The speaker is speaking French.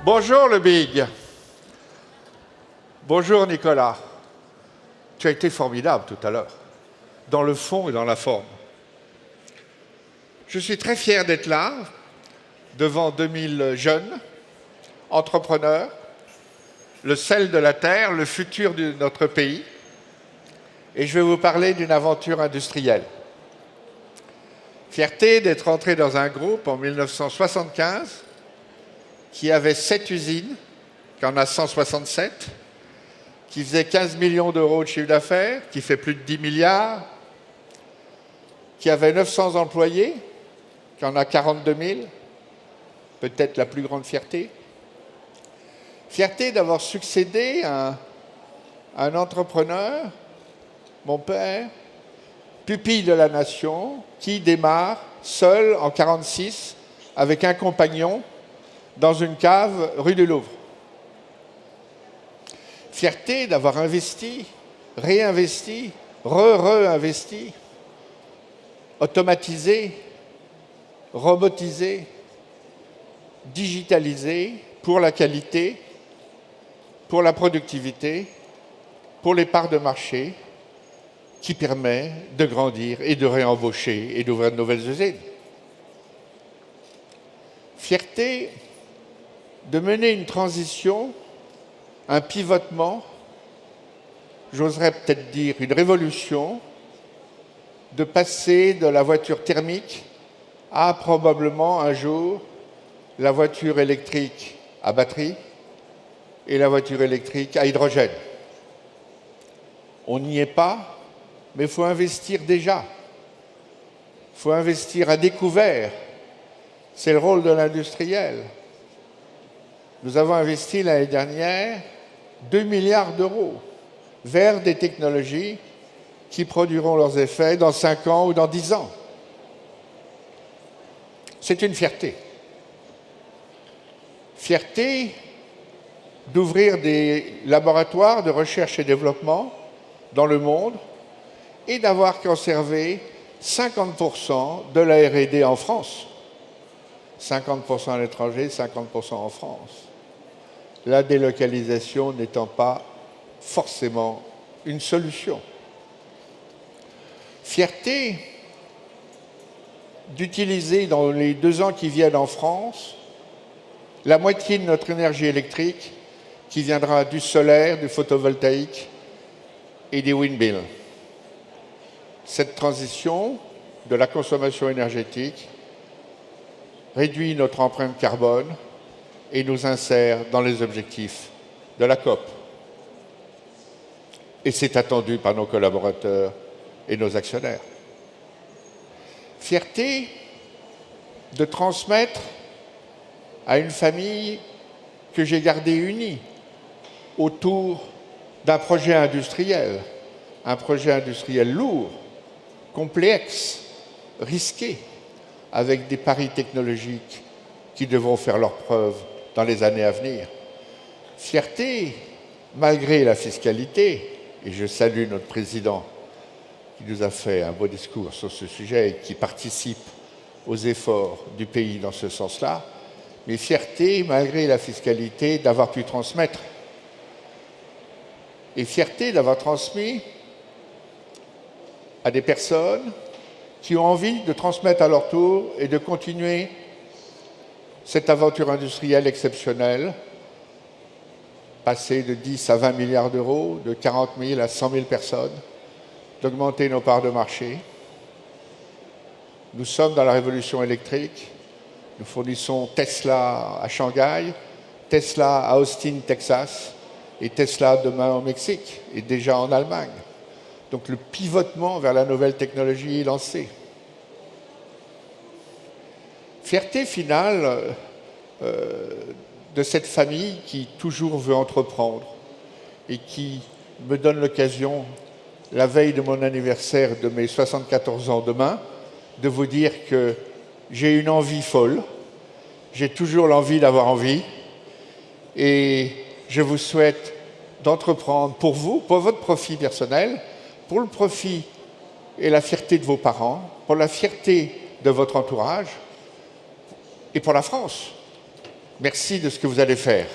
Bonjour le Big. Bonjour Nicolas. Tu as été formidable tout à l'heure, dans le fond et dans la forme. Je suis très fier d'être là, devant 2000 jeunes, entrepreneurs, le sel de la terre, le futur de notre pays. Et je vais vous parler d'une aventure industrielle. Fierté d'être entré dans un groupe en 1975 qui avait 7 usines, qui en a 167, qui faisait 15 millions d'euros de chiffre d'affaires, qui fait plus de 10 milliards, qui avait 900 employés, qui en a 42 000, peut-être la plus grande fierté. Fierté d'avoir succédé à un entrepreneur, mon père, pupille de la nation, qui démarre seul en 1946 avec un compagnon dans une cave rue du Louvre. Fierté d'avoir investi, réinvesti, re-investi, automatisé, robotisé, digitalisé pour la qualité, pour la productivité, pour les parts de marché, qui permet de grandir et de réembaucher et d'ouvrir de nouvelles usines. Fierté de mener une transition, un pivotement, j'oserais peut-être dire une révolution, de passer de la voiture thermique à probablement un jour la voiture électrique à batterie et la voiture électrique à hydrogène. On n'y est pas, mais il faut investir déjà. Il faut investir à découvert. C'est le rôle de l'industriel. Nous avons investi l'année dernière 2 milliards d'euros vers des technologies qui produiront leurs effets dans 5 ans ou dans 10 ans. C'est une fierté. Fierté d'ouvrir des laboratoires de recherche et développement dans le monde et d'avoir conservé 50% de la R&D en France. 50% à l'étranger, 50% en France. La délocalisation n'étant pas forcément une solution. Fierté d'utiliser dans les 2 ans qui viennent en France la moitié de notre énergie électrique qui viendra du solaire, du photovoltaïque et des windmills. Cette transition de la consommation énergétique réduit notre empreinte carbone et nous insère dans les objectifs de la COP. Et c'est attendu par nos collaborateurs et nos actionnaires. Fierté de transmettre à une famille que j'ai gardée unie autour d'un projet industriel lourd, complexe, risqué, avec des paris technologiques qui devront faire leurs preuves dans les années à venir. Fierté, malgré la fiscalité, et je salue notre président qui nous a fait un beau discours sur ce sujet et qui participe aux efforts du pays dans ce sens-là, mais fierté, malgré la fiscalité, d'avoir pu transmettre. Et fierté d'avoir transmis à des personnes qui ont envie de transmettre à leur tour et de continuer cette aventure industrielle exceptionnelle, passer de 10 à 20 milliards d'euros, de 40 000 à 100 000 personnes, d'augmenter nos parts de marché. Nous sommes dans la révolution électrique. Nous fournissons Tesla à Shanghai, Tesla à Austin, Texas, et Tesla demain au Mexique, et déjà en Allemagne. Donc le pivotement vers la nouvelle technologie est lancé. Fierté finale de cette famille qui toujours veut entreprendre et qui me donne l'occasion, la veille de mon anniversaire de mes 74 ans demain, de vous dire que j'ai une envie folle, j'ai toujours l'envie d'avoir envie, et je vous souhaite d'entreprendre pour vous, pour votre profit personnel, pour le profit et la fierté de vos parents, pour la fierté de votre entourage et pour la France. merci de ce que vous allez faire.